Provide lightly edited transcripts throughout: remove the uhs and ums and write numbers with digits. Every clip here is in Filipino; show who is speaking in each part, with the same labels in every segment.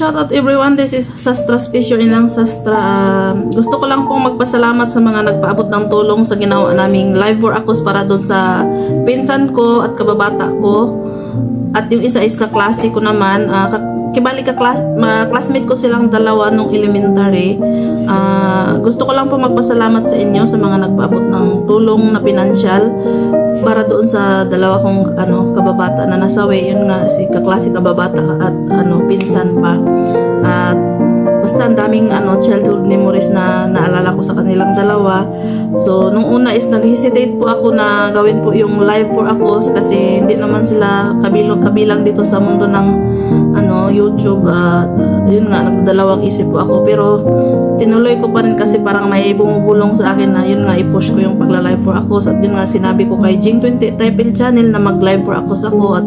Speaker 1: shout out everyone. This is Sastra Special Inang Sastra. Gusto ko lang pong magpasalamat sa mga nagpaabot ng tulong sa ginawa naming live for akos para doon sa pinsan ko at kababata ko. At yung isa is kaklase ko naman. Classmate ko silang dalawa nung elementary. Gusto ko lang po magpasalamat sa inyo sa mga nagpaabot ng tulong na pinansyal para doon sa dalawa kong kababata na nasawi. Yun nga, si kaklase kababata at pinsan pa. At basta ang daming childhood memories na naalala ko sa kanilang dalawa. So nung una is nag-hesitate po ako na gawin po yung live for akos kasi hindi naman sila kabilang dito sa mundo ng YouTube. Yun nga, nagdalawang isip po ako, pero tinuloy ko pa rin kasi parang may bumubulong sa akin na yun nga, i-push ko yung pagla-live for akos. At yun nga, sinabi ko kay Jing20 Typel Channel na mag-live for akos ako, at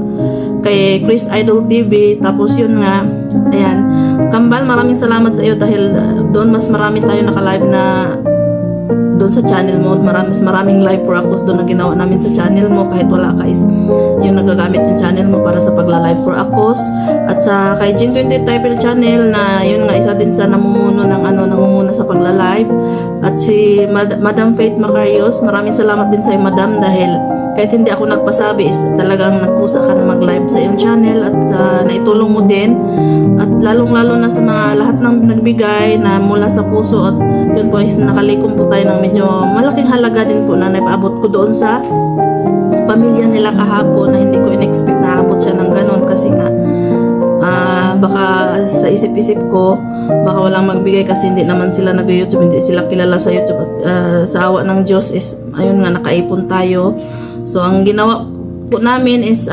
Speaker 1: kay Chris Idol TV. Tapos yun nga, ayan, Kambal, maraming salamat sa iyo dahil doon mas marami tayo naka-live na doon sa channel mo. Maraming live for akos doon na ginawa namin sa channel mo. Kahit wala ka is yung nagagamit yung channel mo para sa pagla-live for akos. At sa kay Jing20 Typel Channel na yun nga, isa din sa namumuno ng nangunguna sa pagla-live. At si Madam Faith Macarios, maraming salamat din sa iyo, Madam, dahil kahit hindi ako nagpasabi is talagang nagkusa ka na mag-live sa iyong channel at naitulong mo din. At lalong-lalo na sa mga lahat ng nagbigay na mula sa puso, at yun po is nakalikom po tayo ng medyo malaking halaga din po na naipaabot ko doon sa pamilya nila kahapon na hindi ko in-expect na abot siya ng ganun kasi nga baka sa isip-isip ko baka walang magbigay kasi hindi naman sila nag-YouTube, hindi sila kilala sa YouTube, at sa awa ng Diyos is ayun nga, nakaipon tayo. So ang ginawa po namin is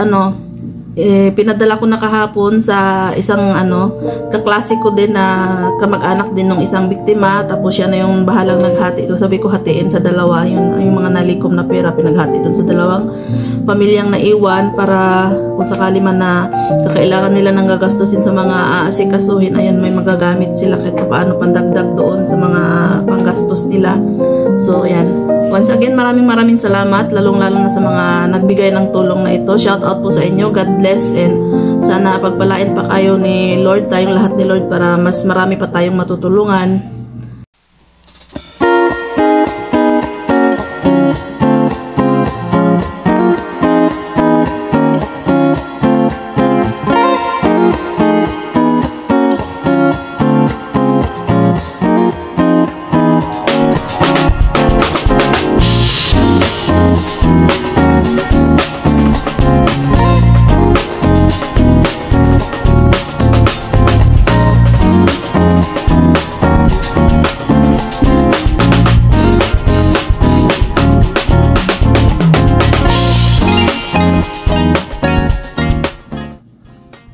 Speaker 1: pinadala ko na kahapon sa isang kaklase ko din na kamag-anak din ng isang biktima, tapos siya na yung bahalang naghati doon. Sabi ko hatiin sa dalawa yung mga nalikom na pera, pinaghati doon sa dalawang pamilyang naiwan para kung sakali man na kakailangan nila ng gagastusin sa mga aasikasuhin, ayun, may magagamit sila kahit paano pandagdag doon sa mga panggastos nila. So ayan, once again, maraming salamat, lalong-lalo na sa mga nagbigay ng tulong na ito. Shout out po sa inyo. God bless, and sana pagpalain pa kayo ni Lord, tayong lahat ni Lord, para mas marami pa tayong matutulungan.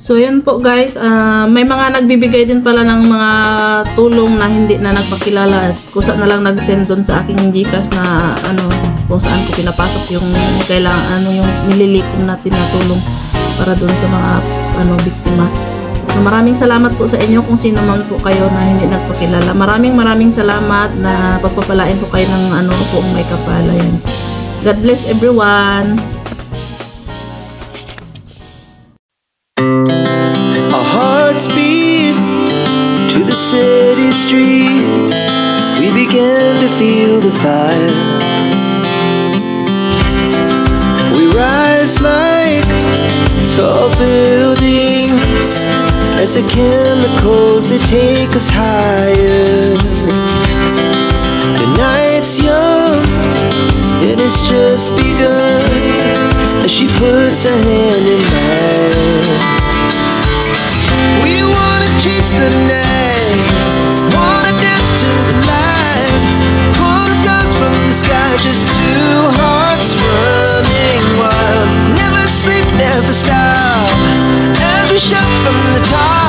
Speaker 1: So yun po guys, may mga nagbibigay din pala ng mga tulong na hindi na nagpakilala, at kusa na lang nag-send doon sa aking Gcash na kung saan ko pinapasok yung kailangan yung nililikom natin na tulong para doon sa mga biktima. So maraming salamat po sa inyo kung sino man po kayo na hindi nagpakilala. Maraming salamat na pagpapalain po kayo ng kung may kapala yan. God bless everyone.
Speaker 2: Speed to the city streets, we began to feel the fire. We rise like tall buildings as the chemicals, they take us higher. The night's young, it has just begun as she puts her hand in mine. We wanna chase the night, wanna dance to the light, pull stars from the sky, just two hearts running wild. Never sleep, never stop, as we shout from the top.